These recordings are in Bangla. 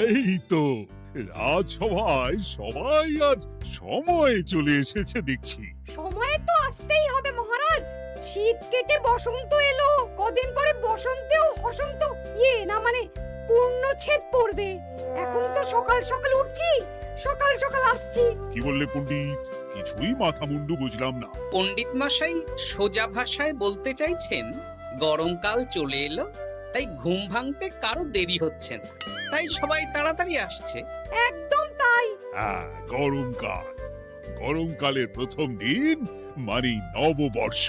এই তো রাজসভায় সবাই আজ সময়ে চলে এসেছে দেখছি। সময় তো আসতেই হবে মহারাজ। শীত কেটে বসন্ত এলো, কদিন পরে বসন্তেও বসন্ত না মানে পূর্ণচ্ছেদ পড়বে। এখন তো সকাল সকাল উঠছি, সকাল সকাল আসছি। কি বললে পণ্ডিত? কিছুই মাথা মুন্ডু বুঝলাম না। পণ্ডিত মশাই সোজা ভাষায় বলতে চাইছেন গরমকাল চলে এলো, তাই ঘুম ভাঙতে কারো দেরি হচ্ছে না, তাই সবাই তাড়াতাড়ি আসছে। একদম তাই। হ্যাঁ, গরমকাল। গরমকালের প্রথম দিন মানে নববর্ষ,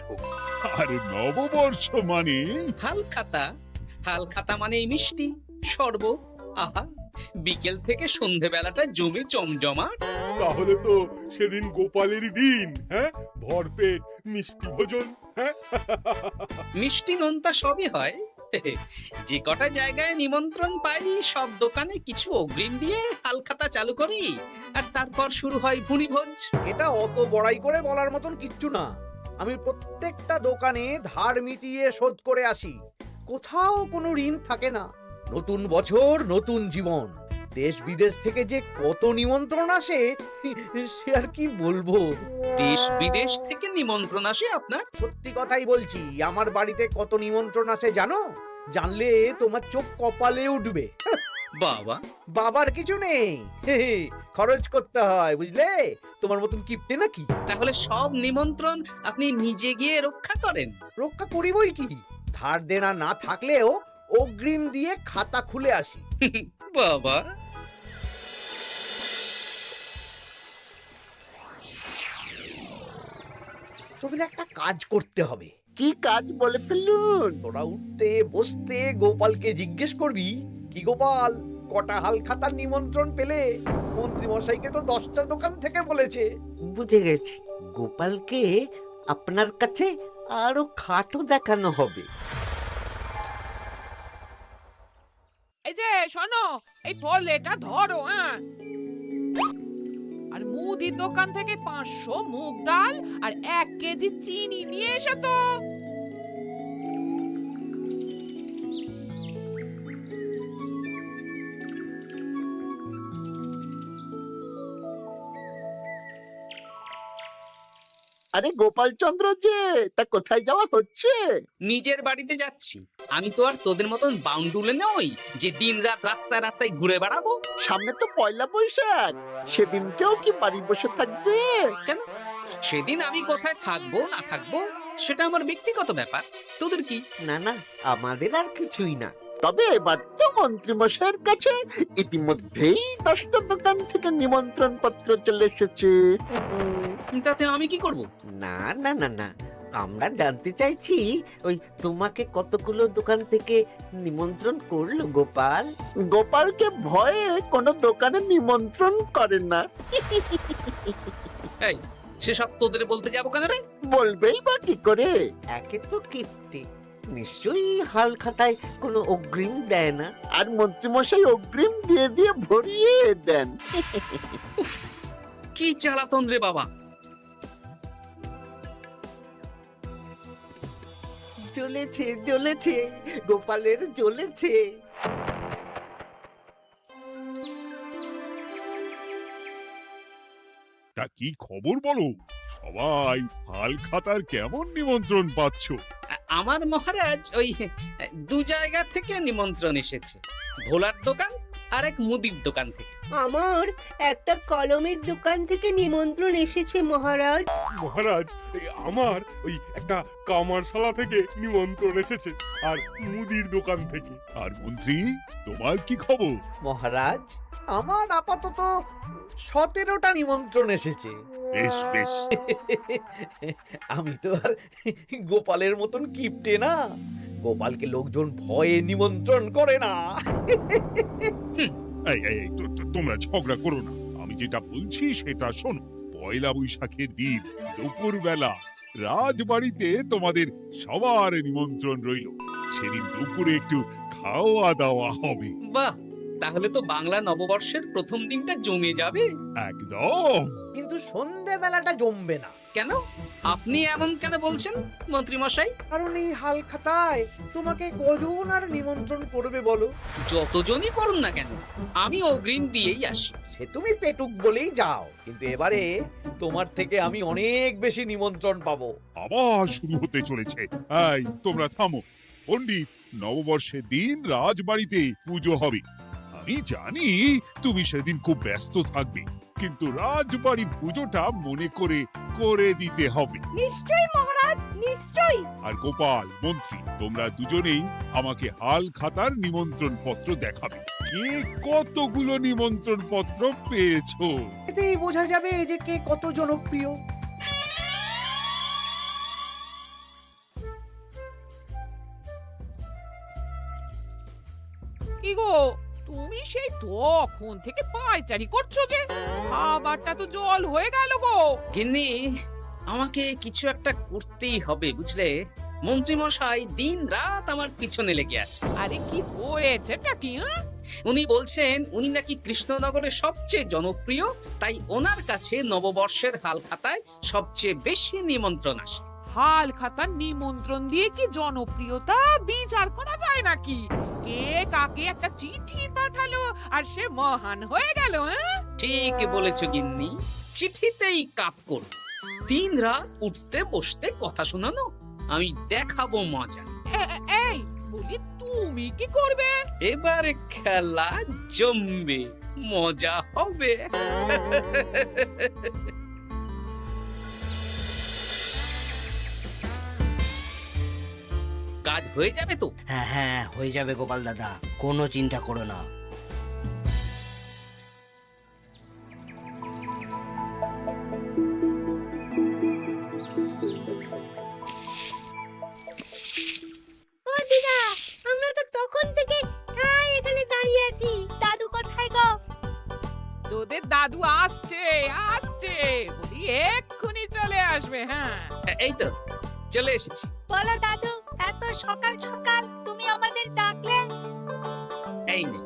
আর নববর্ষ মানে হালখাতা। হালখাতা মানে এই মিষ্টি শরবত। আহা, বিকেল থেকে সন্ধেবেলাটা জমে জমজমাট। তাহলে তো সেদিন গোপালেরই দিন। হ্যাঁ, ভরপেট মিষ্টি ভোজন। হ্যাঁ, মিষ্টি নোনতা সবই হয়। যে কটা জায়গায় নিমন্ত্রণ পাই সব দোকানে কিছু অগ্রিম দিয়ে হালখাতা চালু করি, আর তারপর শুরু হয় ভুনিভোজ। এটা অত বড়াই করে বলার মতন কিচ্ছু না। আমি প্রত্যেকটা দোকানে ধার মিটিয়ে শোধ করে আসি, কোথাও কোনো ঋণ থাকে না। নতুন বছর নতুন জীবন, দেশ বিদেশ থেকে যে কত নিমন্ত্রণ আসে সে আর কি বলবো। দেশ বিদেশ থেকে নিমন্ত্রণ আসে আপনার? সত্যি কথাই বলছি, আমার বাড়িতে কত নিমন্ত্রণ আসে জানো? জানলে তোমার চোখ কপালে উঠবে। বাবা, বাবার কিছু নেই, খরচ করতে হয় বুঝলে। তোমার মতন কিপটে নাকি? তাহলে সব নিমন্ত্রণ আপনি নিজে গিয়ে রক্ষা করেন? রক্ষা করিবই কি, ধার দেনা না থাকলেও অগ্রিম দিয়ে খাতা খুলে আসি। বাবা, তোদের একটা কাজ করতে হবে। কি কাজ বলে ফেলুন? তোরা উঠতে বসতে গোপালকে জিজ্ঞেস করবি, কি গোপাল, কটা হাল খাতার নিমন্ত্রণ পেলে? মন্ত্রী মশাইকে তো 10টা দোকান থেকে বলেছে। বুঝে গেছি, গোপালকে আপনার কাছে আরো খাটো দেখানো হবে। এই যে শোনো, এই থলেটা ধরো। হ্যাঁ, আর মুদির দোকান থেকে 500 মুগ ডাল আর 1 কেজি চিনি নিয়ে এসো তো। আরে গোপাল চন্দ্র যে, তা কোথায় যাওয়া হচ্ছে? নিজের বাড়িতে যাচ্ছি। আমি তো আর তোদের মতন বাউন্ডুলে নই যে দিন রাত রাস্তায় রাস্তায় ঘুরে বেড়াবো। সামনে তো পয়লা বৈশাখ, সেদিন কেউ কি বাড়ি বসে থাকবে? কেন? সেদিন আমি কোথায় থাকবো না থাকবো সেটা আমার ব্যক্তিগত ব্যাপার, তোদের কি? না না, আমাদের আর কিছুই না। তবে এবার তো মন্ত্রী মশাইয়ের কাছে ইতিমধ্যেই 10টা দোকান থেকে নিমন্ত্রণ পত্র চলে এসেছে। তাতে আমি কি করব? না না না না, আমরা জানতে চাইছি ওই তোমাকে কতগুলো দোকান থেকে নিমন্ত্রণ করলো গোপাল? গোপালকে ভয়ে কোনো দোকানে নিমন্ত্রণ করে না। এই, সেসব তোদের বলতে যাবো কেন রে? বলবেই বা কি করে? একে তো কিপ্টে, নিশ্চয়ই হাল খাতায় কোনো অগ্রিম দেয় না, আর মন্ত্রীমশাই অগ্রিম দিয়ে দিয়ে ভরিয়ে দেন। কি জ্বালাতন রে বাবা। জ্বলেছে জ্বলেছে, গোপালের জ্বলেছে। তা কি খবর বলো? সবাই হালখাতার কেমন নিমন্ত্রণ পাচ্ছ? আমার মহারাজ ওই 2 জায়গা থেকে নিমন্ত্রণ এসেছে, ভোলার দোকান আর এক মুদির দোকান থেকে। আমার একটা কলমের দোকান থেকে নিমন্ত্রণ এসেছে মহারাজ। মহারাজ, আমার ওই একটা কামারশালা থেকে নিমন্ত্রণ এসেছে, আর মুদির দোকান থেকে। আর মন্ত্রী, তোমার কি খবর? মহারাজ, আমার আপাতত 17টা নিমন্ত্রণ এসেছে। বেশ বেশ। আমি তো আর গোপালের মতন কিপটে না, গোপালকে লোকজন ভয়ে নিমন্ত্রণ করে না। এই এই এই, তোমরা ঝগড়া করো না। আমি যেটা বলছি সেটা শোনো। পয়লা বৈশাখের দিন দুপুরবেলা রাজবাড়িতে তোমাদের সবার নিমন্ত্রণ রইল। সেদিন দুপুরে একটু খাওয়া দাওয়া হবে। বাহ, তাহলে তো বাংলা নববর্ষের প্রথম দিনটা জমে যাবে। একদম। কিন্তু সন্ধেবেলাটা জমবে না, কেন? আপনি এমন কেন বলছেন মন্ত্রী মশাই? কারণ এই হাল খাতায় তোমাকে কজন আর নিমন্ত্রণ করবে বলো? যতজনই করুন না কেন, আমি অগ্রিম দিয়েই আসি। সে তুমি পেটুক বলেই যাও, কিন্তু এবারে তোমার থেকে আমি অনেক বেশি নিমন্ত্রণ পাবো। আবার শুরু হতে চলেছে। এই তোমরা থামো। পণ্ডিত, নববর্ষের দিন রাজবাড়িতে পুজো হবে। আমি জানি তুমি সেদিন খুব ব্যস্ত থাকবে, কিন্তু রাজবাড়ির পুজোটা মনে করে করে দিতে হবে। নিশ্চয়ই মহারাজ, নিশ্চয়ই। আর গোপাল, মন্ত্রী, তোমরা দুজনেই আমাকে হাল খাতার নিমন্ত্রণ পত্র দেখাবে। কে কতগুলো নিমন্ত্রণ পত্র পেয়েছো? এতেই বোঝা যাবে যে কে কত জনপ্রিয়। কি গো, তুমি সেই তখন থেকে পায়চারি করছো যে? খাবারটা তো জল হয়ে গেল গো। গিন্নি, আমাকে কিছু একটা করতেই হবে, বুঝলে? মন্ত্রী মশাই দিন রাত আমার পিছনে লেগে আছে। আরে কি হয়েছেটা কি? উনি বলছেন উনি নাকি কৃষ্ণনগরের সবচেয়ে জনপ্রিয়, তাই ওনার কাছে নববর্ষের হাল খাতায় সবচেয়ে বেশি নিমন্ত্রণ আসে। হাল খাতার নিমন্ত্রণ দিয়ে কি জনপ্রিয়তা বিচার করা যায় নাকি? কে কাকে একটা চিঠি পাঠালো আর সে মহান হয়ে গেল? ঠিক বলেছো গিন্নি, চিঠিতেই কাপ করো। দিন রাত উঠতে বসতে কথা শোনানো, আমি দেখাবো মজা। এই বলি, তুমি কি করবে? এবার খেলা জমবে, মজা হবে। কাজ হয়ে যাবে তো? হ্যাঁ হ্যাঁ, হয়ে যাবে গোপাল দাদা, কোনো চিন্তা করো না। ও দিদা, আমরা তো তখন থেকে এখানে দাঁড়িয়ে আছি। দাদু কোথায় গো? তোদের দাদু আসছে আসছে, বলি এক্ষুনি চলে আসবে। হ্যাঁ, এই তো চলে এসেছি। বলো দাদু, এত সকাল সকাল তুমি আমাদের ডাকলে? এই নে,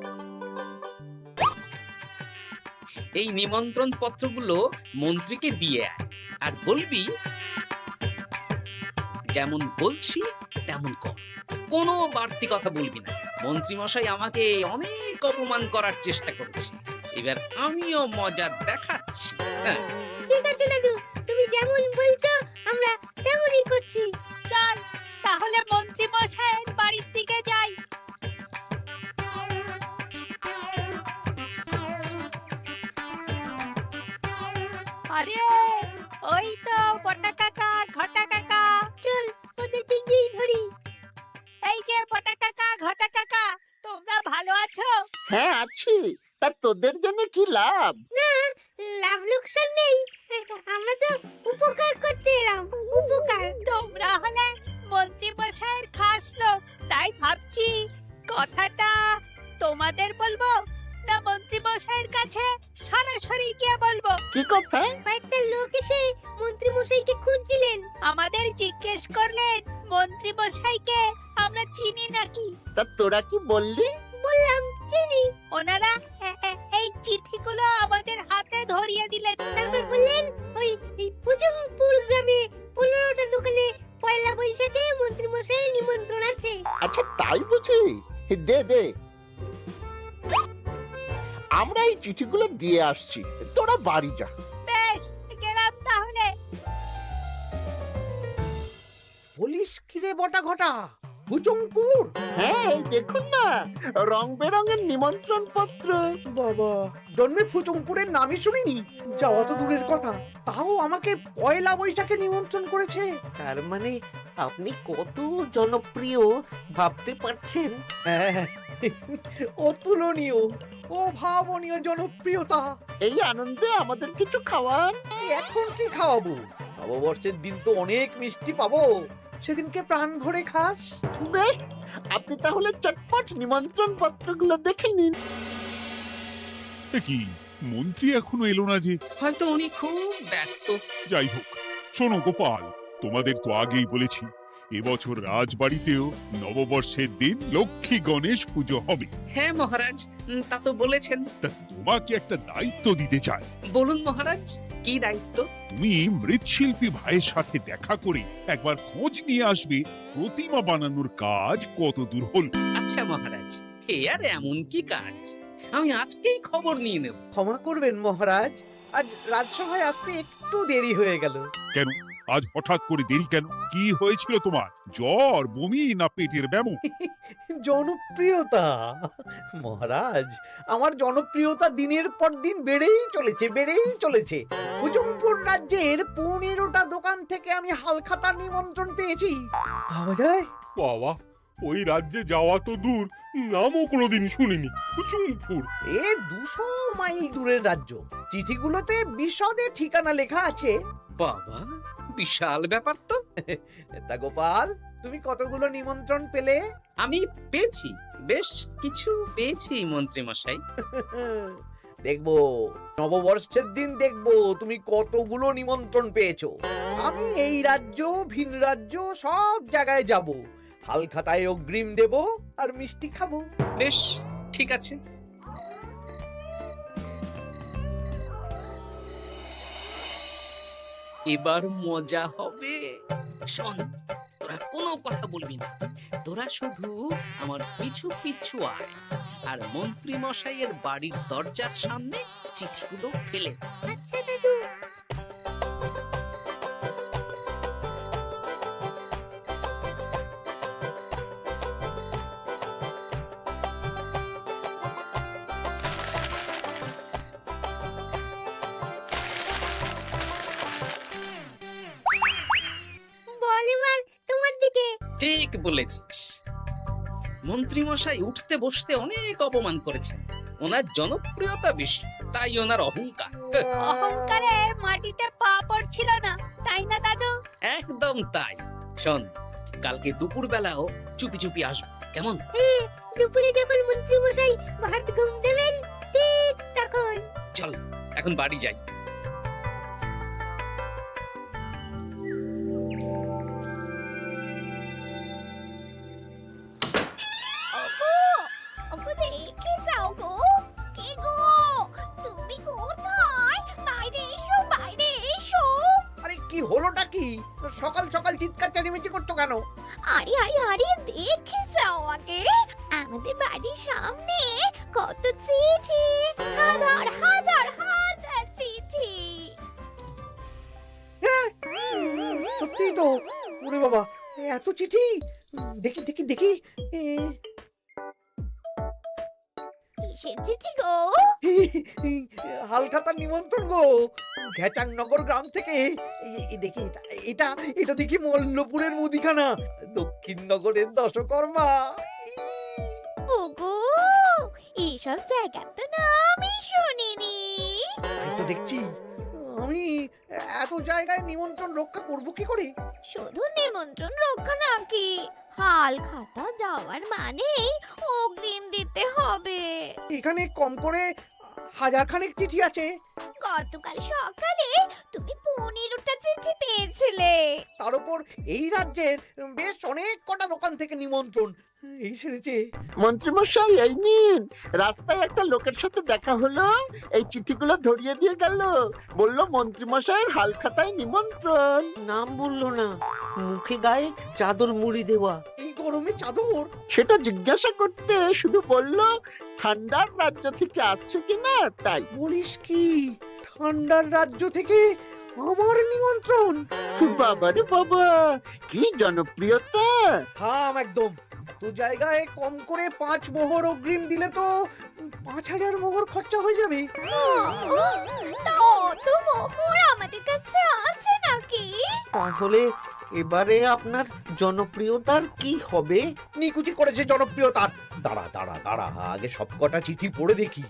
এই নিমন্ত্রণ পত্রগুলো মন্ত্রীকে দিয়ে আয়, আর বলবি যেমন বলছি তেমন কর, কোনো বাড়তি কথা বলবি না। মন্ত্রী মশাই আমাকে অনেক অপমান করার চেষ্টা করেছে, এবার আমিও মজা দেখাচ্ছি। হ্যাঁ, ঠিক আছে দাদু, তুমি যেমন বলছো আমরা তেমনই করছি। চল তাহলে মন্ত্রী মশাইয়ের বাড়ির দিকে যাই। আরে ওই তো বটা কাকা, ঘটা কাকা, চল ওদেরকে গিয়ে ধরি। এই যে বটা কাকা, ঘটা কাকা, তোমরা ভালো আছো? হ্যাঁ আছি, তা তোদের জন্য কি লাভ? না, লাভ লোকসান নেই, আমরা তো উপকার করতে এলাম। উপকার? তোমরা হলে মন্ত্রী মশাইয়ের খাস লোক, তাই ভাবছি কথাটা তোমাদের বলবো না মন্ত্রী মশাইয়ের কাছে সরাসরি গিয়ে বলবো। কি কথা? কয়েকটা লোক এসে মন্ত্রী মশাইকে খুঁজছিলেন, আমাদের জিজ্ঞেস করলেন মন্ত্রী মশাইকে আমরা চিনি নাকি। তা তোরা কি বললি? বললাম চিনি। ওনারা এই চিঠিগুলো আমাদের হাতে ধরিয়ে দিলেন, তারপর বললেন ওই পুজংপুর গ্রামে 15টা দোকানে পয়লা বৈশাখে মন্ত্রী মশাইয়ের নিমন্ত্রণ আছে। আচ্ছা তাই বুঝি? দে দে, আমরা এই চিঠিগুলো দিয়ে আসছি, তোরা বাড়ি যা। বেশ, গেলাম তাহলে। বলিস কিরে বটা ঘটা, ভুজংপুর? হ্যাঁ এই দেখুন না, রং বেরঙের নিমন্ত্রণ পত্র। বাবা, জন্মে ফুচুংপুরের নামই শুনিনি, যাওয়া তো দূরের কথা, তাও আমাকে পয়লা বৈশাখে নিমন্ত্রণ করেছে। তার মানে আপনি কত জনপ্রিয় ভাবতে পারছেন? হ্যাঁ, অতুলনীয়, অভাবনীয় জনপ্রিয়তা। এই আনন্দে আমাদের কিছু খাওয়ান। এখন কি খাওয়াবো? নববর্ষের দিন তো অনেক মিষ্টি পাবো, সেদিনকে প্রাণ ভরে খাস। বেশ, আপনি তাহলে চটপট নিমন্ত্রণ পত্রগুলো দেখে নিন। এ কি, মন্ত্রী এখনো এলো না যে? হয়তো উনি খুব ব্যস্ত। যাই হোক, শোনো গোপাল, তোমাদের তো আগেই বলেছি এবছর রাজবাড়িতেও নববর্ষের দিন লক্ষ্মী গণেশ পুজো হবে। হ্যাঁ মহারাজ, তা তো বলেছেন। তা তোমাকে একটা দায়িত্ব দিতে চাই। বলুন মহারাজ, কি দায়িত্ব? তুমি মৃৎশিল্পী ভাইয়ের সাথে দেখা করে একবার খোঁজ নিয়ে আসবে প্রতিমা বানানোর কাজ কত দূর হলো। আচ্ছা মহারাজ, এ আর এমন কি কাজ, আমি আজকেই খবর নিয়ে নেব। ক্ষমা করবেন মহারাজ, আজ রাজসভায় আসতে একটু দেরি হয়ে গেল। কেন আজ হঠাৎ করে দেরি কেন? কি হয়েছিল তোমার? জ্বর, বমি না পেটের ব্যামো? জনপ্রিয়তা মহারাজ, আমার জনপ্রিয়তা দিনের পর দিন বেড়েই চলেছে। হুজুমপুর রাজ্যের 15টা দোকান থেকে আমি হালখাতার নিমন্ত্রণ পেয়েছি। ভাবা যায়? বাবা, ওই রাজ্যে যাওয়া তো দূর, নামও কোনোদিন শুনিনি। হুজুমপুর। এ 200 মাইল দূরের রাজ্য। চিঠিগুলোতে বিশদে ঠিকানা লেখা আছে। বাবা, বিশাল ব্যাপার তো। তা গোপাল, তুমি কতগুলো নিমন্ত্রণ পেলে? আমি পেয়েছি, বেশ কিছু পেয়েছি মন্ত্রী মশাই। দেখবো নববর্ষের দিন দেখবো তুমি কতগুলো নিমন্ত্রণ পেয়েছো। আমি এই রাজ্য ভিন রাজ্য সব জায়গায় যাব, হালখাতায় অগ্রিম দেব আর মিষ্টি খাবো। বেশ, ঠিক আছে। এবার মজা হবে। শোন, তোরা কোনো কথা বলবি না, তোরা শুধু আমার পিছু পিছু আয় আর মন্ত্রী মশাইয়ের বাড়ির দরজার সামনে চিঠিগুলো ফেলে দে। আচ্ছা দাদু। বল এবার তোমার দিকে। ঠিক বলেছিস। মন্ত্রী মশাই উঠতে বসতে অনেক অপমান করেছেন। ওনার জনপ্রিয়তা বেশি, তাই ওনার অহংকার। অহংকারে মাটিতে পা পড়ছিল না, তাই না দাদু? একদম তাই। শোন, কালকে দুপুর বেলাও চুপি চুপি আসবো, কেমন? দুপুরে যখন মন্ত্রী মশাই ভাত ঘুম দেবেন ঠিক তখন। চল এখন বাড়ি যাই। ওগো দেখে যাও গো। কে গো? তুমি কোথায়? বাইরে এসো। আরে কি হলোটা কি? সকাল সকাল চিৎকার চেঁচামেচি করছো কেন? আরে দেখে যাও আগে। আমাদের বাড়ির সামনে কত চিঠি, হাজার চিঠি। সত্যিই তো। ওরে বাবা, এত চিঠি! দেখি কিসের চিঠি গো? হালখাতার নিমন্ত্রণ গো, ঘেচাংনগর গ্রাম থেকে। দেখি এটা দেখি মল্লপুরের মুদিখানা, দক্ষিণনগরের দশকর্মা। ওগো, এইসব জায়গা তো নামই শুনিনি। তাই তো দেখছি। আমি এত জায়গায় নিমন্ত্রণ রক্ষা করব কি করে? শুধু নিমন্ত্রণ রক্ষা নাকি, হালখাতা যাওয়ার মানেই অগ্রিম দিতে হবে। এখানে কম করে 1000 খানেক চিঠি আছে। গতকাল সকালে তুমি 15টা চিঠি পেয়েছিলে। তার উপর এই রাজ্যের বেশ অনেক কটা দোকান থেকে নিমন্ত্রণ এই সেরেছে। মন্ত্রীমশাই এই নিন, রাস্তায় একটা লোকের সাথে দেখা হলো, এই চিঠিগুলো ধরিয়ে দিয়ে গেল, বলল মন্ত্রীমশাইয়ের হালখাতায় নিমন্ত্রণ। নাম বললো না, মুখে গায়ে চাদর মুড়ি দেওয়া। এই গরমে চাদর? সেটা জিজ্ঞাসা করতে শুধু বলল ঠান্ডার রাজ্য থেকে আসছে কিনা তাই। বলিস কি, ঠান্ডার রাজ্য থেকে আমার নিমন্ত্রণ? বাবারে বাবা, কি জনপ্রিয়তা! থাম একদম। তো জায়গায় কম করে 5 মোহর অগ্রিম দিলে তো 5000 মোহর খরচা হয়ে যাবে। তা অত মোহর আমাদের কাছে আছে নাকি? তাহলে এবারে আপনার জনপ্রিয়তার কি হবে? নিকুচি করেছে জনপ্রিয়তার। দাঁড়া, আগে সব কটা চিঠি পড়ে দেখি।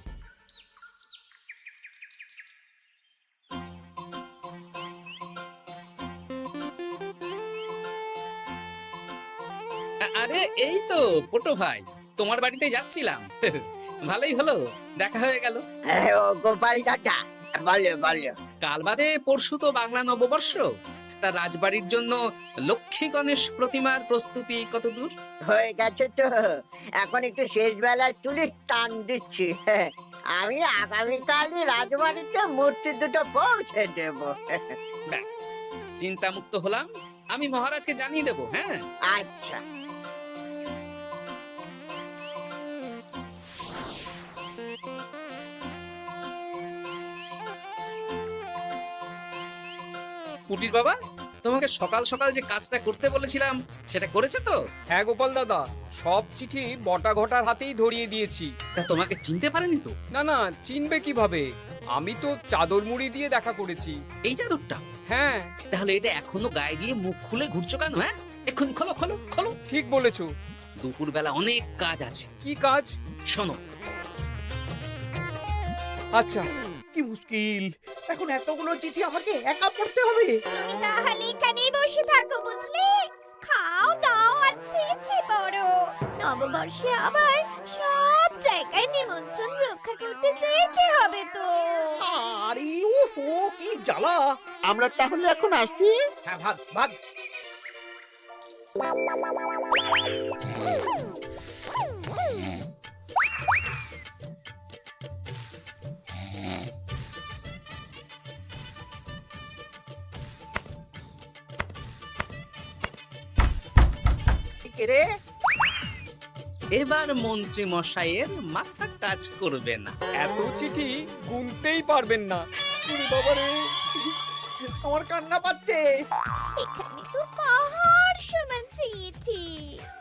আরে এই তো পটু ভাই, তোমার বাড়িতে যাচ্ছিলাম। ভালোই হলো, দেখা হয়ে গেল। গোপাল দাদা, বলো। কাল বাদে পরশু তো বাংলা নববর্ষ, তা রাজবাড়ির জন্য লক্ষ্মী গণেশ প্রতিমার প্রস্তুতি কত দূর? হয়ে গেছে তো, এখন একটু শেষ বেলার চুলির টান দিচ্ছি। আমি আগামীকালই রাজবাড়িতে মূর্তি দুটো পৌঁছে দেব। ব্যাস, চিন্তামুক্ত হলাম। আমি মহারাজকে জানিয়ে দেবো। হ্যাঁ, আচ্ছা। পুটির বাবা, তোমাকে সকাল সকাল যে কাজটা করতে বলেছিলাম সেটা করেছে তো? হ্যাঁ গোপাল দাদা, সব চিঠি বটা ঘটার হাতেই ধরিয়ে দিয়েছি। তা তোমাকে চিনতে পারেনি তো? না না, চিনবে কিভাবে? আমি তো চাদর মুড়ি দিয়ে দেখা করেছি। এই চাদরটা? হ্যাঁ। তাহলে এটা এখনো গায়ে দিয়ে মুখ খুলে ঘুরছো কেন? হ্যাঁ, এক্ষুনি খোলো খোলো খোলো। ঠিক বলেছো। দুপুর বেলা অনেক কাজ আছে। কি কাজ? শোনো। আচ্ছা। কি মুশকিল, এখন এতগুলো চিঠি আমাকে একা পড়তে হবে। তাহলে এখানেই বসে থাকো, বুঝলে? খাও দাও আর চিঠি পড়ো। নববর্ষে আবার সব জায়গায় নিমন্ত্রণ রক্ষা করতে যেতে হবে তো। আরে ও কি জ্বালা। আমরা তাহলে এখন আসি। হ্যাঁ, ভাগ ভাগ। রে, এবার মন্ত্রী মশাইয়ের মাথা কাজ করবে না। এত চিঠি গুনতেই পারবেন না। ওরে বাবা রে, আমার কান্না পাচ্ছে। এখানে তো পাহাড় সমান চিঠি।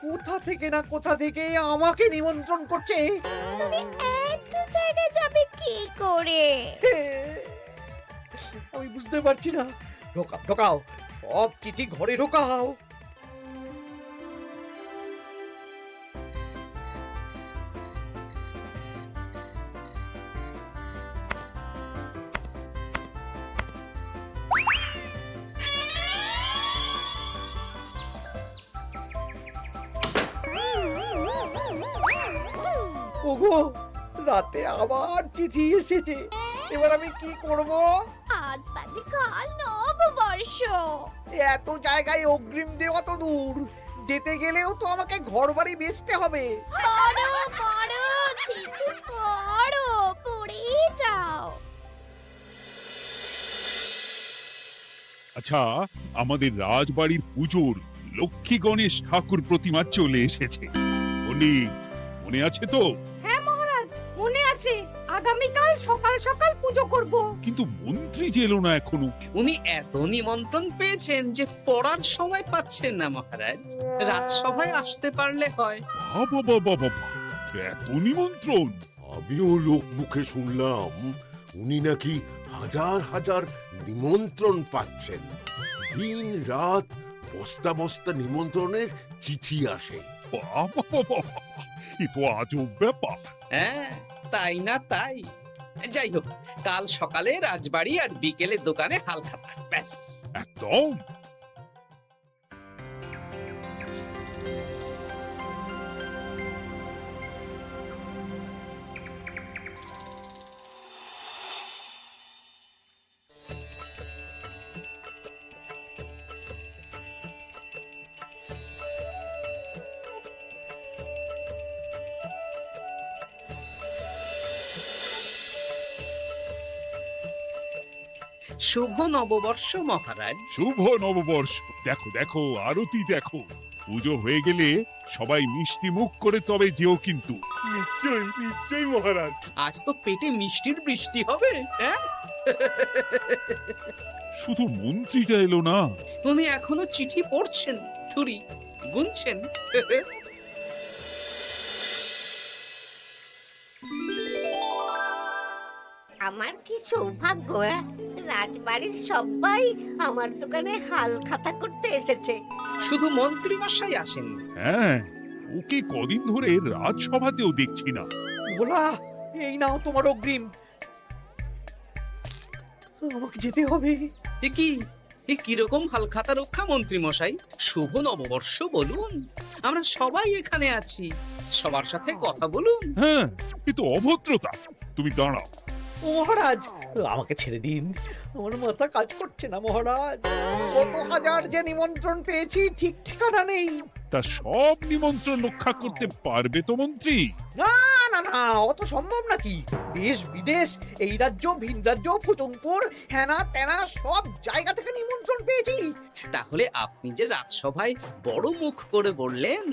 কোথা থেকে না কোথা থেকে আমাকে নিমন্ত্রণ করছে। তুমি এত জায়গায় যাবে কি করে? আমি বুঝতে পারছি না। ঢোকাও ঢোকাও, সব চিঠি ঘরে ঢোকাও। ওগো, রাতে আবার চিঠি এসেছে। এবার আমি কি করব? আজ বাদে কাল নববর্ষ। এত জায়গায় অগ্রিম দেওয়া তো দূর, যেতে গেলেও তো আমাকে ঘর বাড়ি বেচতে হবে। পড়ো পড়ো চিঠি পড়ো, পড়ে যাও। আচ্ছা, আমাদের রাজবাড়ির পুজোর লক্ষ্মী গণেশ ঠাকুর প্রতিমা চলে এসেছে। পণ্ডিত, মনে আছে তো? হ্যাঁ মহারাজ, মনে আছে। আগামীকাল সকাল সকাল পুজো করব। কিন্তু মন্ত্রী যে এলো না এখনো। উনি এত নিমন্ত্রণ পেয়েছেন যে পড়ার সময় পাচ্ছেন না মহারাজ। রাজসভায় আসতে পারলে হয়। বাবা বাবা বাবা, এত নিমন্ত্রণ! আমিও লোক মুখে শুনলাম উনি নাকি হাজার হাজার নিমন্ত্রণ পাচ্ছেন। দিন রাত বস্তা বস্তা নিমন্ত্রণের চিঠি আসে। বাবা বাবা, এ তো আজব ব্যাপার। হ্যাঁ, তাই না তাই। যাই হোক, কাল সকালে রাজবাড়ি আর বিকেলে দোকানে হালখাতা। ব্যাস, একদম। শুভ নববর্ষ মহারাজ। শুভ নববর্ষ। দেখো দেখো, আরতি দেখো। পুজো হয়ে গেলে সবাই মিষ্টি মুখ করে তবে যেও কিন্তু। নিশ্চয়ই নিশ্চয়ই মহারাজ। আজ তো পেটে মিষ্টির বৃষ্টি হবে। হ্যাঁ, শুধু মন্ত্রীটা এলো না। উনি এখনো চিঠি পড়ছেন, থুরি গুনছেন। আমার কি সৌভাগ্য, রাজবাড়ির সবাই আমার দোকানে হাল খাতা করতে এসেছে। শুধু মন্ত্রী মশাই আসেন। হ্যাঁ, ওকে কদিন ধরে রাজসভাতেও দেখছি না। ভোলা, এই নাও তোমার অগ্রিম। আমাকে যেতে হবে। এ কি, এ কিরকম হালখাতা রক্ষা মন্ত্রী মশাই? শুভ নববর্ষ বলুন, আমরা সবাই এখানে আছি। সবার সাথে কথা বলুন। হ্যাঁ, এ তো অভদ্রতা। তুমি দাঁড়াও। মহারাজ, আমাকে ছেড়ে দিন, আমার মাথা কাজ করছে না মহারাজ। কত হাজার যে নিমন্ত্রণ পেয়েছি ঠিক ঠিকানা নেই। তা সব নিমন্ত্রণ রক্ষা করতে পারবে তো মন্ত্রী? না না না, অত সম্ভব নাকি? দেশ বিদেশ, এই রাজ্য ভিন রাজ্য, ফুচুংপুর, হ্যানা তেনা সব জায়গা থেকে নিমন্ত্রণ পেয়েছি। তাহলে আপনি যে রাজসভায় বড় মুখ করে বললেন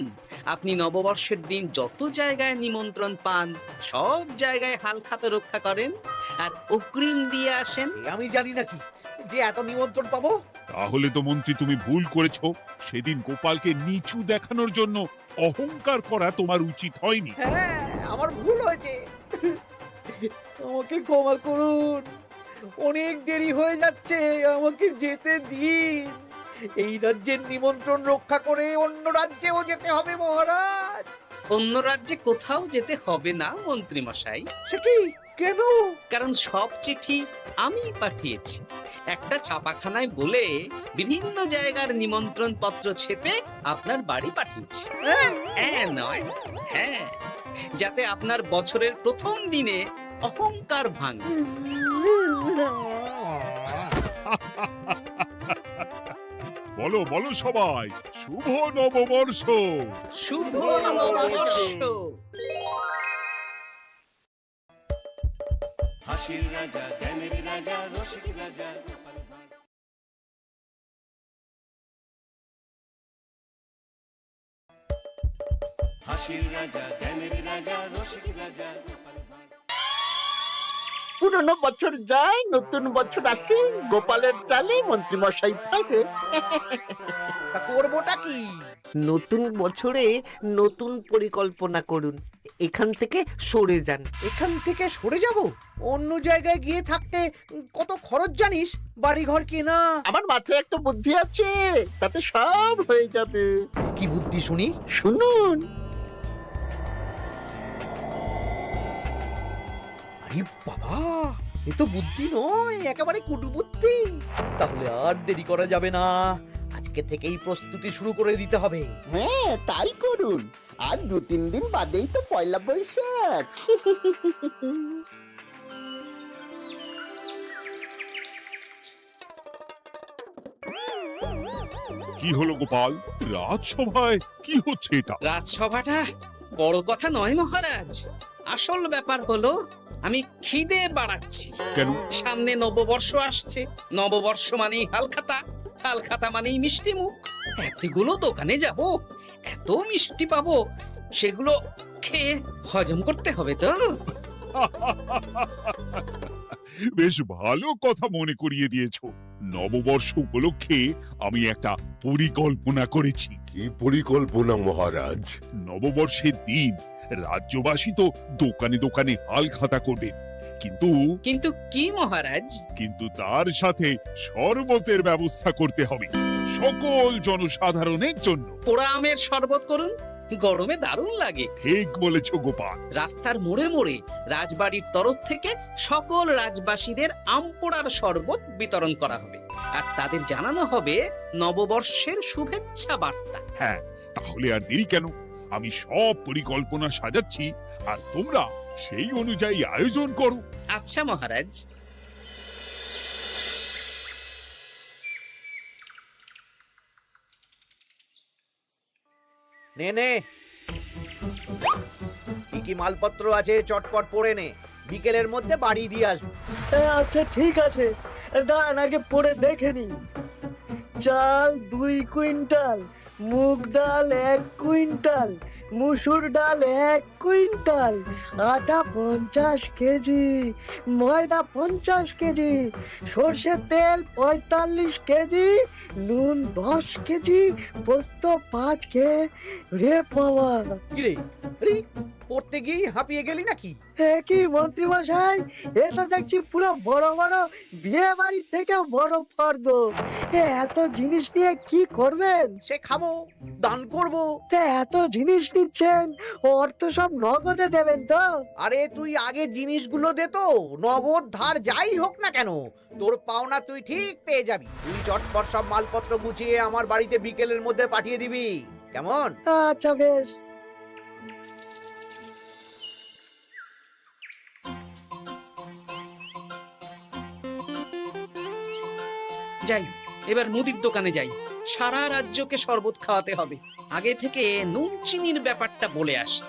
আপনি নববর্ষের দিন যত জায়গায় নিমন্ত্রণ পান সব জায়গায় হালখাতা রক্ষা করেন আর অগ্রিম দিয়ে আসেন। আমি জানি নাকি যে এত নিমন্ত্রণ পাবো? তাহলে তো মন্ত্রী তুমি ভুল করেছো। সেদিন গোপালকে নিচু দেখানোর জন্য অহংকার করা তোমার উচিত হয়নি। হ্যাঁ, আমার ভুল হয়েছে, আমাকে ক্ষমা করুন। অনেক দেরি হয়ে যাচ্ছে, আমাকে যেতে দিন। এই রাজ্যের নিমন্ত্রণ রক্ষা করে অন্য রাজ্যেও যেতে হবে মহারাজ। অন্য রাজ্যে কোথাও যেতে হবে না মন্ত্রী মশাই। সে কি? কেন? কারণ সব চিঠি আমি পাঠিয়েছি। একটা ছাপাখানায় বলে বিভিন্ন জায়গার নিমন্ত্রণ পত্র ছেপে আপনার বাড়ি পাঠিয়েছি। হ্যাঁ নয় হ্যাঁ, যাতে আপনার বছরের প্রথম দিনে অহংকার ভাঙে। বলো বলো সবাই, শুভ নববর্ষ। শুভ নববর্ষ। হাসির রাজা, জ্ঞানের রাজা, রসিক রাজা। হাসির রাজা, জ্ঞানের রাজা, রসিক রাজা। পুরনো বছর যায়, নতুন বছর আসে, গোপালের চালে মন্ত্রী মশাই পাবে। তা করবোটা কি? নতুন বছরে নতুন পরিকল্পনা করুন, এখান থেকে সরে যান। এখান থেকে সরে যাব? অন্য জায়গায় গিয়ে থাকতে কত খরচ জানিস? বাড়িঘর কেনা। আমার মাথায় একটা বুদ্ধি আছে, তাতে সব হয়ে যাবে। কি বুদ্ধি শুনি? শুনুন। আরে বাবা, এ তো বুদ্ধি নয়, একেবারে কুটু বুদ্ধি। তাহলে আর দেরি করা যাবে না, আজকে থেকেই প্রস্তুতি শুরু করে দিতে হবে। হ্যাঁ তাই করুন, আর 2-3 দিন বাদেই তো পয়লা বৈশাখ। কি হলো গোপাল, রাজসভায় কি হচ্ছে এটা? রাজসভাটা বড় কথা নয় মহারাজ, আসল ব্যাপার হলো আমি খিদে বাড়াচ্ছি। কেন? সামনে নববর্ষ আসছে, নববর্ষ মানেই হালখাতা, হালখাতা মানেই মিষ্টি মুখ। এতগুলো দোকানে যাব, এত মিষ্টি পাবো, সেগুলো খেয়ে হজম করতে হবে তো। বেশ ভালো কথা মনে করিয়ে দিয়েছো। নববর্ষ উপলক্ষে আমি একটা পরিকল্পনা করেছি। কি পরিকল্পনা মহারাজ? নববর্ষের দিন রাজ্যবাসী তো দোকানে দোকানে হালখাতা করবে, কিন্তু কিন্তু কি মহারাজ? কিন্তু তার সাথে শরবতের ব্যবস্থা করতে হবে সকল জনসাধারণের জন্য। পোড়া আমের শরবত করুন, গরমে দারুণ লাগে। ঠিক বলেছ গোপাল। রাস্তার মোড়ে মোড়ে রাজবাড়ির তরফ থেকে সকল রাজবাসীদের আম পোড়ার শরবত বিতরণ করা হবে, আর তাদের জানানো হবে নববর্ষের শুভেচ্ছা বার্তা। হ্যাঁ, তাহলে আর দেরি কেন? আমি সব পরিকল্পনা সাজাচ্ছি, আর তোমরা সেই অনুযায়ী আয়োজন করো। আচ্ছা মহারাজ। নে নে, কি কি মালপত্র আছে চটপট পড়ে নে, বিকেলের মধ্যে বাড়ি দিয়ে আসবো। আচ্ছা ঠিক আছে, দাঁড়ান আগে পড়ে দেখে নি। চাল 2 কুইন্টাল, মুগ ডাল 1 কুইন্টাল, মুসুর ডাল 1 কুইন্টাল, আটা 50 কেজি, ময়দা 50 কেজি, সর্ষের তেল 45 কেজি, নুন 10 কেজি, পোস্ত 5 রে বাবা। কি রে, আরে পড়তে গিয়ে হাঁপিয়ে গেলি নাকি? কি মন্ত্রী মশাই, এটা দেখছি পুরো বড় বড় বিয়ে বাড়ির থেকে বড় ফর্দ। এত জিনিস নিয়ে কি করবেন? সে খাবো, দান করব। এত জিনিস নিচ্ছেন, অর্থ সব নগদে দেবেন তো? আরে তুই আগে জিনিসগুলো দে তো, নগদ ধার যাই হোক না কেন, তোর পাওনা তুই ঠিক পেয়ে যাবি। তুই চটপট সব মালপত্র গুছিয়ে আমার বাড়িতে বিকেলের মধ্যে পাঠিয়ে দিবি, কেমন? আচ্ছা বেশ। যাই, এবার মুদির দোকানে যাই। সারা রাজ্যকে শরবত খাওয়াতে হবে। আগে থেকে নুন চিনির ব্যাপারটা বলে আসি।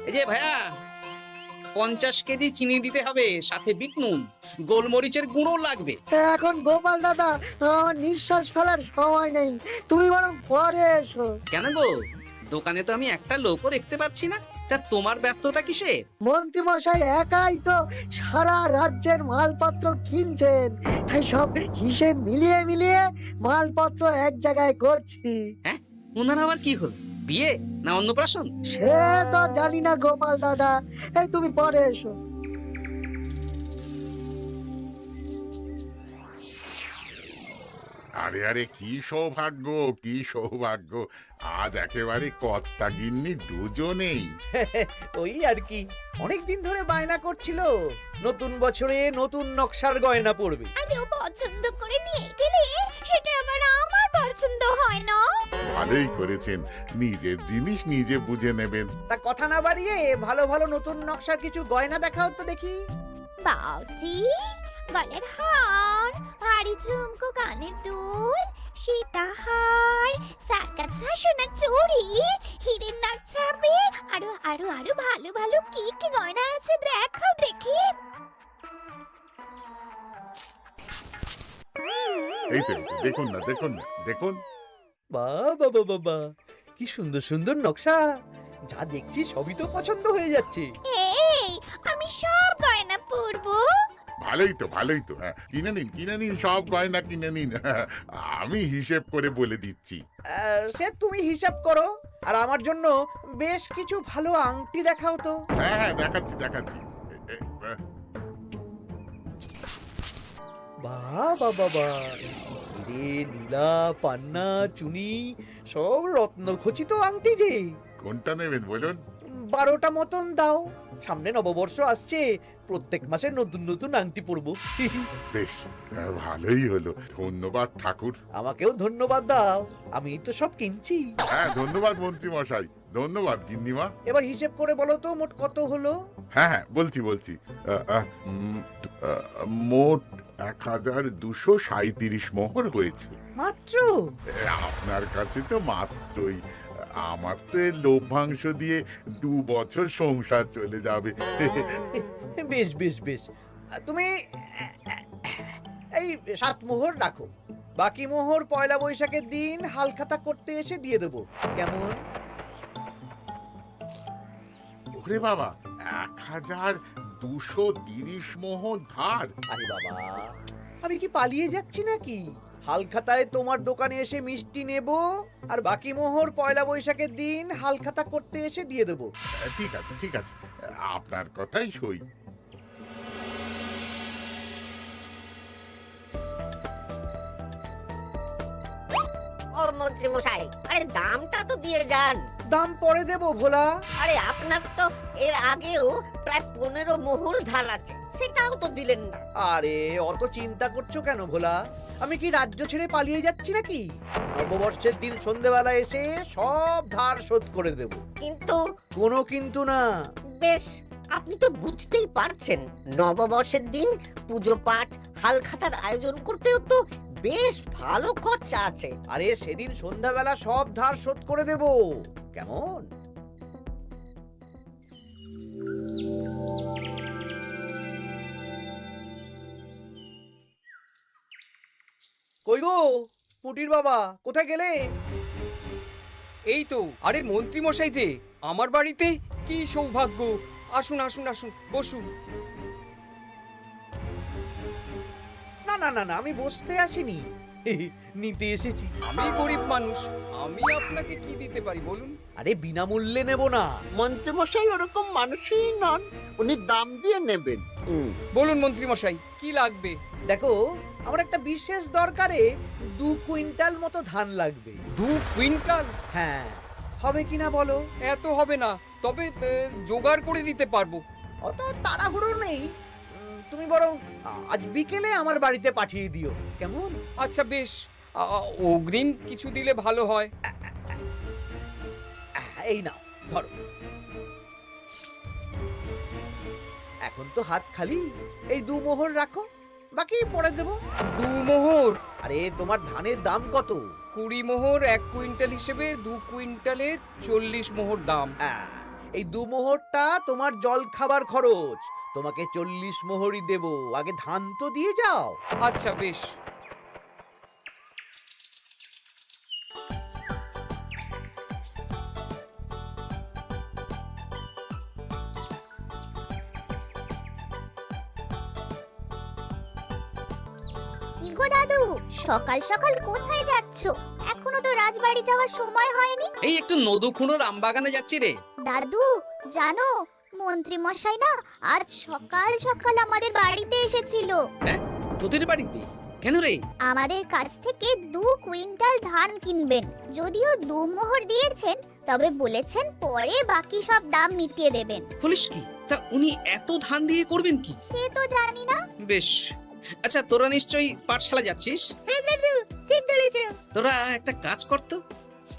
এই যে ভাইয়া, 50 কেজি চিনি দিতে হবে, সাথে বিট নুন, গোলমরিচের গুঁড়ো লাগবে। এখন গোপাল দাদা আমার নিঃশ্বাস ফেলার সময় নেই, তুমি বরং পরে এসো। কেন গো, দোকানে তো আমি একটা লোকও দেখতে পাচ্ছি না, তা তোমার ব্যস্ততা কিসে? মন্ত্রী মশাই একাই তো সারা রাজ্যের মালপত্র কিনছেন, তাই সব হিসেব মিলিয়ে মিলিয়ে মালপত্র এক জায়গায় করছি। হ্যাঁ, ওনার আবার কি হল? বিয়ে না অন্নপ্রাশন? সে তো জানি না গোপাল দাদা, এই তুমি পরে এসো। আরে আরে কি সৌভাগ্য, কি সৌভাগ্য! আজ একেবারে কর্তা গিন্নি দুজনেই। ওই আর কি, অনেকদিন ধরে বায়না করছিল নতুন বছরে নতুন নকশার গয়না পরবে। আরে ও পছন্দ করে নিয়ে গেলে সেটা আবার আমার পছন্দ হয় না। ভালোই করেছেন, নিজের জিনিস নিজে বুঝে নেবেন। তা কথা না বাড়িয়ে ভালো ভালো নতুন নকশার কিছু গয়না দেখাও তো দেখি। বাউজি, গলার হার, ভারী ঝুমকো, কানের দুল, সীতাহার, চাকাছা সোনার চুড়ি, হীরের নাক চাপে, আরো আরো আরো ভালো ভালো কি কি গয়না আছে দেখাও দেখি। এই তো দেখুন না, দেখুন না, দেখুন। বাবা বাবা বাবা, কি সুন্দর সুন্দর নকশা! যা দেখছি সবই তো পছন্দ হয়ে যাচ্ছে। এই, আমি সব গয়না পরবো। ভালোই তো, ভালোই তো। হ্যাঁ, কিনে নিন, সব গয়না কিনে নিন। আমি হিসেব করে বলে দিচ্ছি। সে তুমি হিসাব করো, আর আমার জন্য বেশ কিছু ভালো আংটি দেখাও তো। হ্যাঁ হ্যাঁ, দেখাচ্ছি দেখাচ্ছি। বাবা বাবা, রে নীলা, পান্না, চুনি, সব রত্ন খচিত আংটি যে। কোনটা নেবেন বলুন? 12টা মতন দাও। সামনে নববর্ষ আসছে, প্রত্যেক মাসে নতুন নতুন আংটি পরবো। বেশ, ভালোই হলো। ধন্যবাদ ঠাকুর। আমাকেও ধন্যবাদ দাও, আমি তো সব কিনছি। হ্যাঁ, ধন্যবাদ মন্ত্রী মশাই, ধন্যবাদ গিন্নিমা। এবার হিসেব করে বলো তো মোট কত হলো। হ্যাঁ হ্যাঁ, বলছি। মোট 1237 মোহর হয়েছে। মাত্র? আপনার কাছে তো মাত্রই। আমার তো এর লভ্যাংশ দিয়ে 2 বছর সংসার চলে যাবে। বেশ বেশ বেশ, তুমি এই 7 মোহর রাখো, বাকি মোহর পয়লা বৈশাখের দিন হালখাতা করতে এসে দিয়ে দেবো, কেমন? ওরে বাবা, 1230 মোহর ধার! আরে বাবা, আমি কি পালিয়ে যাচ্ছি নাকি? হালখাতায় তোমার দোকানে এসে মিষ্টি নেব, আর বাকি মোহর পয়লা বৈশাখের দিন হালখাতা করতে এসে দিয়ে দেবো। ঠিক আছে, ঠিক আছে, আপনার কথাই সই। ও মন্ত্রী মশাই, আরে দামটা তো দিয়ে যান। দাম পরে দেবো ভোলা। আরে আপনার তো এর আগেও প্রায় 15 মোহর ধার আছে, সেটাও তো দিলেন না। আরে অত চিন্তা করছো কেন ভোলা? আমি কি রাজ্য ছেড়ে পালিয়ে যাচ্ছি নাকি? নববর্ষের দিন সন্ধেবেলা এসে সব ধার শোধ করে দেব। কিন্তু কোনো কিন্তু না। বেশ, আপনি তো বুঝতেই পারছেন, নববর্ষের দিন পুজো পাঠ, হালখাতার আয়োজন করতেও তো বেশ ভালো খরচা আছে। আরে সেদিন সন্ধ্যাবেলা সব ধার শোধ করে দেব, কেমন? কই গো পুটির বাবা, কোথায় গেলে? এই তো, আরে মন্ত্রী মশাই যে আমার বাড়িতে, কি সৌভাগ্য! আসুন আসুন আসুন, বসুন। না না না না, আমি বসতে আসিনি, নিতে এসেছি। আমি গরিব মানুষ, আমি আপনাকে কি দিতে পারি বলুন? আরে বিনামূল্যে নেব না। মন্ত্রী মশাই ওরকম মানুষই নন, উনি দাম দিয়ে নেবেন। বলুন মন্ত্রী মশাই, কি লাগবে? দেখো, আমার একটা বিশেষ দরকারে 2 কুইন্টাল মতো ধান লাগবে। 2 কুইন্টাল? হ্যাঁ, হবে কিনা বলো? এত হবে না, তবে জোগাড় করে দিতে পারবো। অত তাড়াহুড়ো নেই, তুমি বরং আজ বিকেলে আমার বাড়িতে পাঠিয়ে দিও, কেমন? আচ্ছা বেশ, অগ্রিম কিছু দিলে ভালো হয়। এই নাও, ধরো। এখন তো হাত খালি, এই 2 মোহর রাখো, বাকি পরে দেবো। 2 মোহর? আরে তোমার ধানের দাম কত? 20 মোহর 1 কুইন্টাল হিসেবে 2 কুইন্টালের 40 মোহর দাম। এই 2 মোহরটা তোমার জল খাবার খরচ, তোমাকে 40 মোহরই দেব। আগে ধান তো দিয়ে যাও। আচ্ছা বেশ। কি গো দাদু, সকাল সকাল কোথায় যাচ্ছো? এখনো তো রাজবাড়ি যাওয়ার সময় হয়নি। এই একটু নদুখুনোর আমবাগানে যাচ্ছি রে। দাদু জানো, মন্ত্রী মশাই না আজ সকাল সকাল আমাদের বাড়িতে এসেছিল। হ্যাঁ, তোদের বাড়িতে? কেন রে? আমাদের কাছ থেকে 2 কুইন্টাল ধান কিনবেন। যদিও 2 মোহর দিয়েছেন, তবে বলেছেন পরে বাকি সব দাম মিটিয়ে দেবেন। বলিস কি? তা উনি এত ধান দিয়ে করবেন কি? সে তো জানি না। বেশ। আচ্ছা, তোরা নিশ্চয়ই পাঠশালা যাচ্ছিস? হ্যাঁ দাদু, ঠিক বলেছো। তোরা একটা কাজ করতো,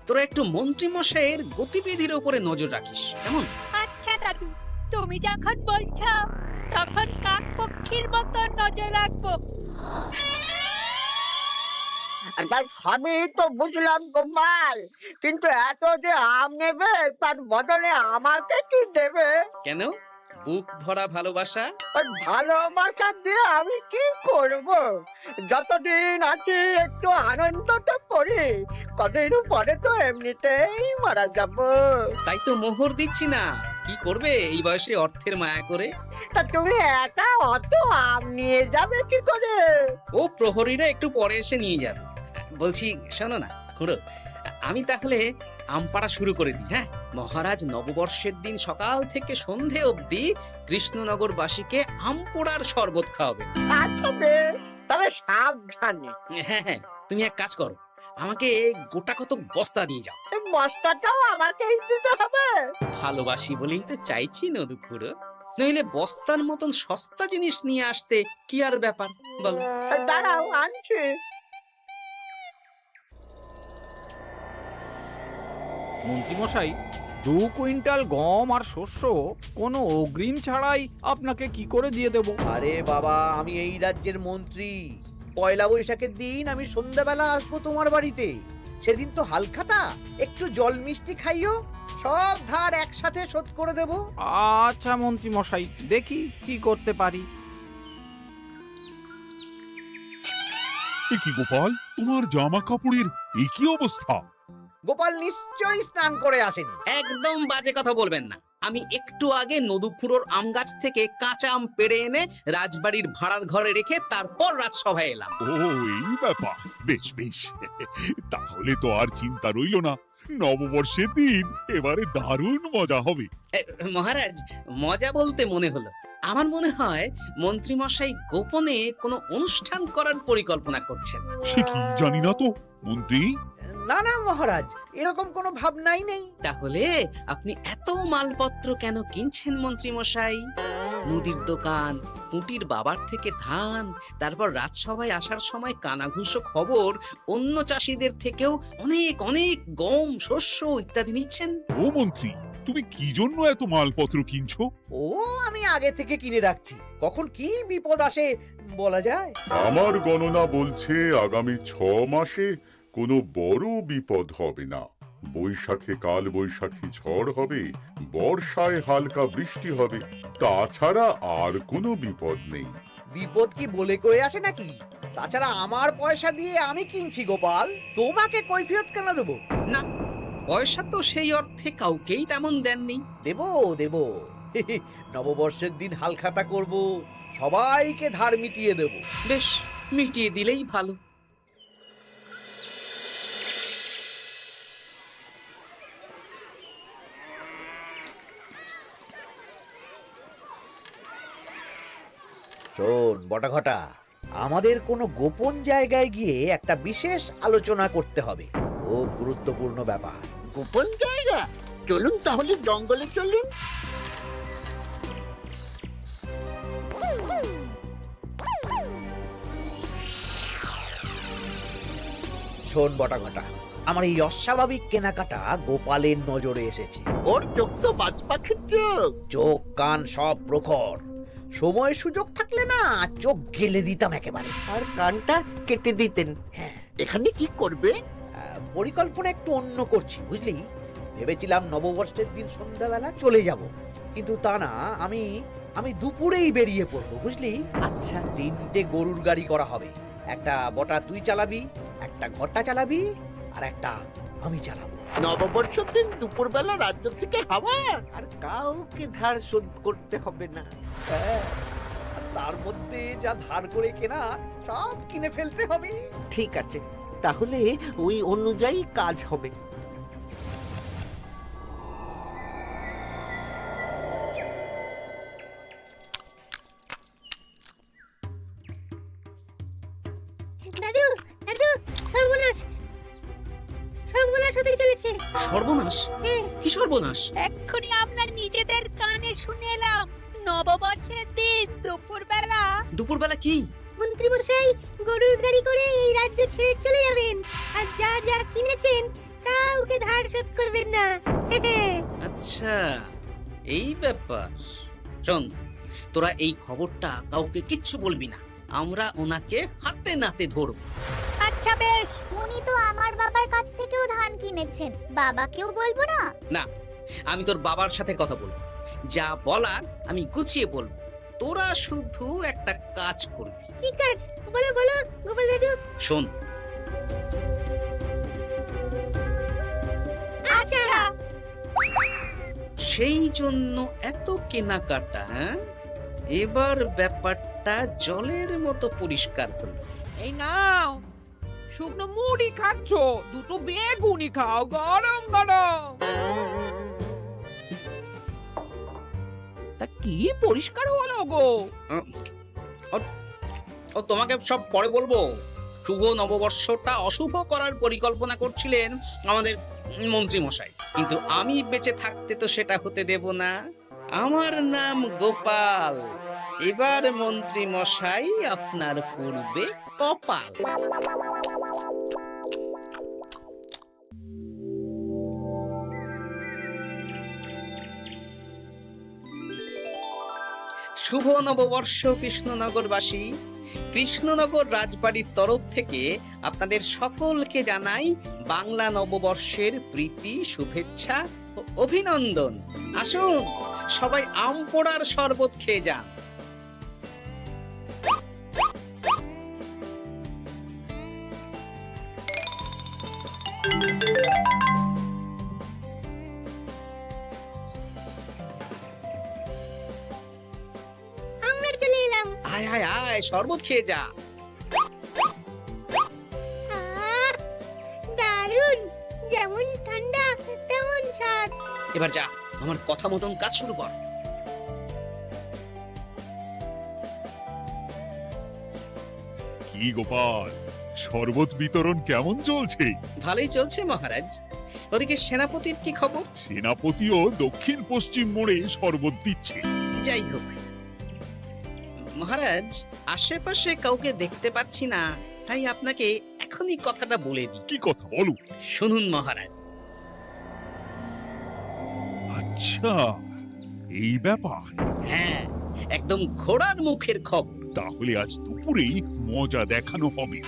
তোরা একটু মন্ত্রী মশাইয়ের গতিবিধির উপরে নজর রাখিস, কেমন? আচ্ছা দাদু, তুমি যখন বলছো তখন কাক পক্ষীর মতো নজর রাখবো। তার সবই তো বুঝলাম গোপাল, কিন্তু এত যে আম নেবে তার বদলে আমাকে কি দেবে? কেন? বুক ভরা ভালোবাসা। ভালোবাসা দিয়ে আমি কি করব? যতদিন আছি একটু আনন্দ তো করি, কদিন পরে তো এমনিতেই মারা যাব। তাই তো মোহর দিচ্ছি না। কি করবে এই বয়সে অর্থের মায়া করে? তা তুমি একা অত আম নিয়ে যাবে কি করে? ও প্রহরীরা একটু পরে এসে নিয়ে যাবে। বলছি শোনো না খুড়ো, আমি তাহলে আম পাড়া শুরু করে দিই। হ্যাঁ, মহারাজ নববর্ষের দিন সকাল থেকে সন্ধে অবধি কৃষ্ণনগরবাসীকে আম পোড়ার শরবত খাওয়াবে। আচ্ছা বেশ, তবে সাবধানে। হ্যাঁ হ্যাঁ, তুমি এক কাজ করো, আমাকে গোটা কত বস্তা নিয়ে যাও। বস্তাটাও আমাকেই দিতে হবে? ভালোবাসি বলেই তো চাইছি নদু খুড়ো, নইলে বস্তার মতন সস্তা জিনিস নিয়ে আসতে কি আর ব্যাপার বলো? দাঁড়াও, আনছি। মন্ত্রীমশাই, 2 কুইন্টাল গম আর শস্য কোনো অগ্রিম ছাড়াই আপনাকে কি করে দিয়ে দেব? আরে বাবা, আমি এই রাজ্যের মন্ত্রী। পয়লা বৈশাখের দিন আমি সন্ধ্যাবেলা আসবো তোমার বাড়িতে। সেদিন তো হালখাতা, একটু জল মিষ্টি খাইও, সব ধার একসাথে শোধ করে দেব। আচ্ছা মন্ত্রীমশাই, দেখি কি করতে পারি। কি গোপাল, তোমার জামা কাপড়ের এই কি অবস্থা? গোপাল নিশ্চয়ই স্নান করে আসেনি। একদম বাজে কথা বলবেন না। আমি একটু আগে নদুখুড়োর আম গাছ থেকে কাঁচা আম পেড়ে এনে রাজবাড়ির ভাড়ার ঘরে রেখে তারপর রাজসভায় এলাম। ও এই ব্যাপার, বেশ বেশ। তাহলে তো আর চিন্তা রইল না, নববর্ষের দিন এবারে দারুণ মজা হবে। মহারাজ, মজা বলতে মনে হলো, আমার মনে হয় মন্ত্রীমশাই গোপনে কোনো অনুষ্ঠান করার পরিকল্পনা করছেন। সে কি জানি না তো মন্ত্রী। না না মহারাজ, এরকম কোনো ভাবনাই নেই। তাহলে আপনি এত মালপত্র কেন কিনছেন মন্ত্রীমশাই? মুদির দোকান, পুঁটির বাবার থেকে ধান, তারপর রাজসভায় আসার সময় কানাঘুষো খবর অন্য চাষিদের থেকেও অনেক অনেক গম, শস্য ইত্যাদি নিচ্ছেন। ও মন্ত্রী, তুমি কি জন্য এত মালপত্র কিনছো? ও আমি আগে থেকে কিনে রাখছি, কখন কি বিপদ আসে বলা যায়। আমার গণনা বলছে আগামী 6 মাসে কোনো বড় বিপদ হবে না। বৈশাখে কাল বৈশাখী ঝড় হবে, বর্ষায় হালকা বৃষ্টি হবে, তাছাড়া আর কোনো বিপদ নেই। বিপদ কি বলে কয়ে আসে নাকি? তাছাড়া আমার পয়সা দিয়ে আমি কিনছি গোপাল, তোমাকে কৈফিয়ত কেন দেবো? না, পয়সা তো সেই অর্থে কাউকেই তেমন দেননি। দেবো দেবো, নববর্ষের দিন হালখাতা করব, সবাইকে ধার মিটিয়ে দেব। বেশ, মিটিয়ে দিলেই ভালো। শোন বটাঘটা, আমাদের কোনো গোপন জায়গায় গিয়ে একটা বিশেষ আলোচনা করতে হবে, খুব গুরুত্বপূর্ণ ব্যাপার। গোপন জায়গা? চলুন তাহলে জঙ্গলে চলুন। শোন বটাঘটা, আমার এই অস্বাভাবিক কেনাকাটা গোপালের নজরে এসেছে। ওর চোখ তো বাজ পাখির চোখ। চোখ কান সব প্রখর, সময় সুযোগ থাকলে না চোখ গেলে দিতাম একেবারে। আর কানটা কেটে দিতেন। হ্যাঁ, এখানে কি করবে? পরিকল্পনা একটু অন্য করছি বুঝলি। ভেবেছিলাম নববর্ষের দিন সন্ধ্যাবেলা চলে যাব, কিন্তু তা না, আমি দুপুরেই বেরিয়ে পড়বো বুঝলি। আচ্ছা, 3টে গরুর গাড়ি করা হবে। একটা বটা তুই চালাবি, একটা ঘটা চালাবি, আর একটা আমি চালাবো। নববর্ষের দিন দুপুরবেলা রাজ্য থেকে হাওয়া, আর কাউকে ধার শোধ করতে হবে না। হ্যাঁ, আর তার মধ্যে যা ধার করে কেনা সব কিনে ফেলতে হবে। ঠিক আছে, তাহলে ওই অনুযায়ী কাজ হবে। দাদু দাদু, সর্বনাশ সর্বনাশ হতে চলেছে। সর্বনাশ? কি সর্বনাশ? এক্ষুনি আপনার নিজেদের কানে শুনে এলাম, নববর্ষের দিন দুপুরবেলা। দুপুরবেলা কি? মন্ত্রী মশাই গরুর গাড়ি করে এই রাজ্য ছেড়ে চলে যাবেন, আর যা যা কিনেছেন কাউকে ধার শোধ করবেন না। আচ্ছা, এই ব্যাপার। শোন, তোরা এই খবরটা কাউকে কিচ্ছু বলবি না। আমরা ওনাকে হাতে নাতে ধরব। আচ্ছা বেশ। উনি তো আমার বাবার কাছ থেকেও ধান কিনেছেন, বাবাকেও বলবো না? না, আমি তোর বাবার সাথে কথা বলবো। যা বলার আমি গুছিয়ে বলবো। তোরা শুধু একটা কাজ করবি। কি কাজ? বলো বলো গোপাল দাদু। শোন, আচ্ছা। সেই জন্য এত কেনাকাটা, হ্যাঁ? এবার ব্যাপারটা জলের মতো পরিষ্কার হলো। এই নাও, শুকনো মুড়ি খাচ্ছ, দুটো বেগুনি খাও গরম গরম। তা কি পরিষ্কার হলো গো? ও তোমাকে সব পরে বলবো। শুভ নববর্ষটা অশুভ করার পরিকল্পনা করছিলেন আমাদের মন্ত্রী মশাই, কিন্তু আমি বেঁচে থাকতে তো সেটা হতে দেব না। আমার নাম গোপাল। এবার মন্ত্রী মশাই আপনার পূর্বে কপাল। শুভ নববর্ষ কৃষ্ণনগরবাসী। কৃষ্ণনগর রাজবাড়ির তরফ থেকে আপনাদের সকলকে জানাই বাংলা নববর্ষের প্রীতি, শুভেচ্ছা ও অভিনন্দন। আসুন সবাই আম পোড়ার শরবত খেয়ে যান। আমরা চলে এলাম। আয় আয় আয়, শরবত খেয়ে যা। দারুণ, যেমন ঠান্ডা তেমন স্বাদ। এবার যা, আমার কথা মতন কাজ শুরু কর। কি গোপাল, শরবত বিতরণ কেমন চলছে? ভালোই চলছে মহারাজ। ওদিকে সেনাপতির কি খবর? সেনাপতিও দক্ষিণ পশ্চিম মোড়ে শরবত দিচ্ছে। যাই হোক মহারাজ, আশেপাশে কাউকে দেখতে পাচ্ছি না, তাই আপনাকে এখনই কথাটা বলে দিই। কি কথা বলো? শুনুন মহারাজ। আচ্ছা, এই ব্যাপার। হ্যাঁ, একদম ঘোড়ার মুখের খবর। তাহলে আজ দুপুরেই মজা দেখানো হবে।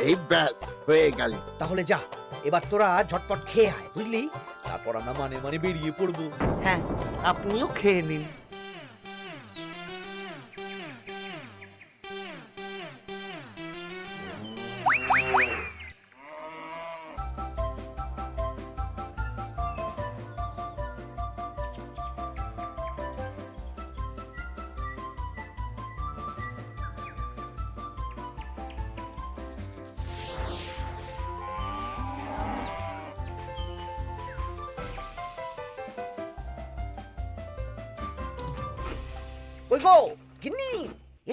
এই ব্যাস হয়ে গেল। তাহলে যা, এবার তোরা ঝটপট খেয়ে আয় বুঝলি, তারপর আমরা মানে মানে বেরিয়ে পড়বো। হ্যাঁ, আপনিও খেয়ে নিন। ওই গো গিন্নি,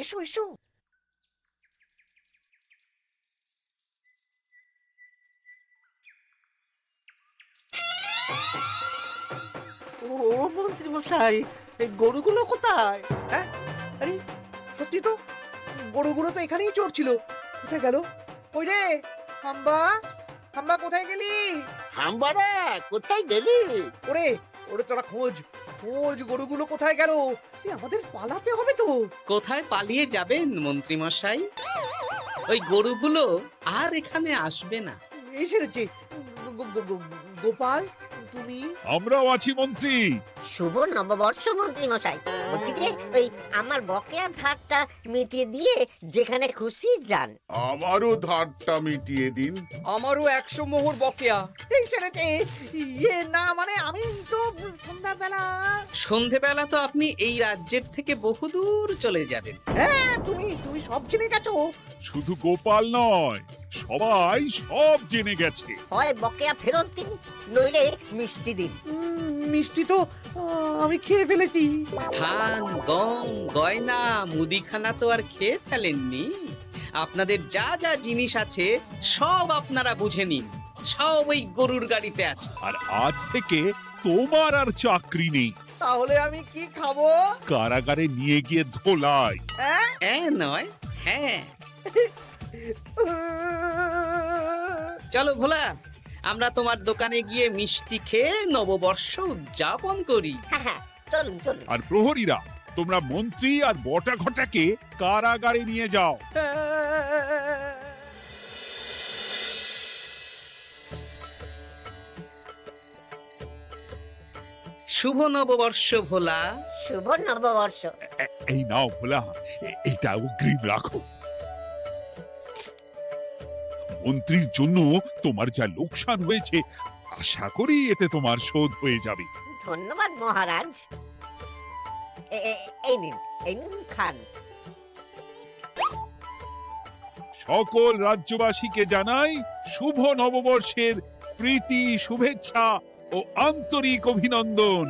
এসো এসো। ও মন্ত্রী মশাই, এই গরুগুলো কোথায়? হ্যাঁ, আরে সত্যি তো, গরুগুলো তো এখানেই চড়ছিল। কোথায় গেল? ওই রে হাম্বা, হাম্বা কোথায় গেলি? হাম্বারা কোথায় গেলি? ওরে ওরে তোরা খোঁজ খোঁজ, গরুগুলো কোথায় গেল? আমাদের পালাতে হবে তো। কোথায় পালিয়ে যাবেন মন্ত্রী মশাই? ওই গরুগুলো আর এখানে আসবে না। এই সেরেছে। গোপাল, তুমি? আমরাও আছি মন্ত্রী। শুভ নববর্ষ মন্ত্রী মশাই। বলছি যে ওই আমার বকেয়া ধারটা মিটিয়ে দিয়ে যেখানে খুশি যান। আমারও ধারটা মিটিয়ে দিন। আমারও 100 মোহর বকেয়া। এই সেরেছে। ইয়ে না মানে আমি তো সন্ধ্যাবেলা। সন্ধেবেলা তো আপনি এই রাজ্যের থেকে বহুদূর চলে যাবেন। হ্যাঁ, তুমি সব জেনে গেছো। শুধু গোপাল নয়, সবাই সব জেনে গেছে। হয় বকেয়া ফেরত দিন, নইলে মিষ্টি দিন। মিষ্টি তো আমি খেয়ে ফেলেছি। ধান, গম, গয়না, মুদিখানা তো আর খেয়ে ফেলেননি। আপনাদের যা যা জিনিস আছে সব আপনারা বুঝে নিন। সব ওই গরুর গাড়িতে আছে। আর আজ থেকে তোমার আর চাকরি নেই। তাহলে আমি কি খাবো? কারাগারে নিয়ে গিয়ে ধোলাই। হ্যাঁ নয়, হ্যাঁ। চলো ভোলা, আমরা তোমার দোকানে গিয়ে মিষ্টি খেয়ে নববর্ষ উদযাপন করি। চলুন চলুন। আর প্রহরীরা, তোমরা মন্ত্রী আর বটা ঘটাকে কারাগারে নিয়ে যাও। শুভ নববর্ষ ভোলা। শুভ নববর্ষ। এই নাও ভোলা, এটা অগ্রিম রাখো। মন্ত্রীর জন্য তোমার যা লোকসান হয়েছে, আশা করি এতে তোমার শোধ হয়ে যাবে। ধন্যবাদ মহারাজ। এই নিন খান। সকল রাজ্যবাসীকে জানাই শুভ নববর্ষের প্রীতি, শুভেচ্ছা ও আন্তরিক অভিনন্দন।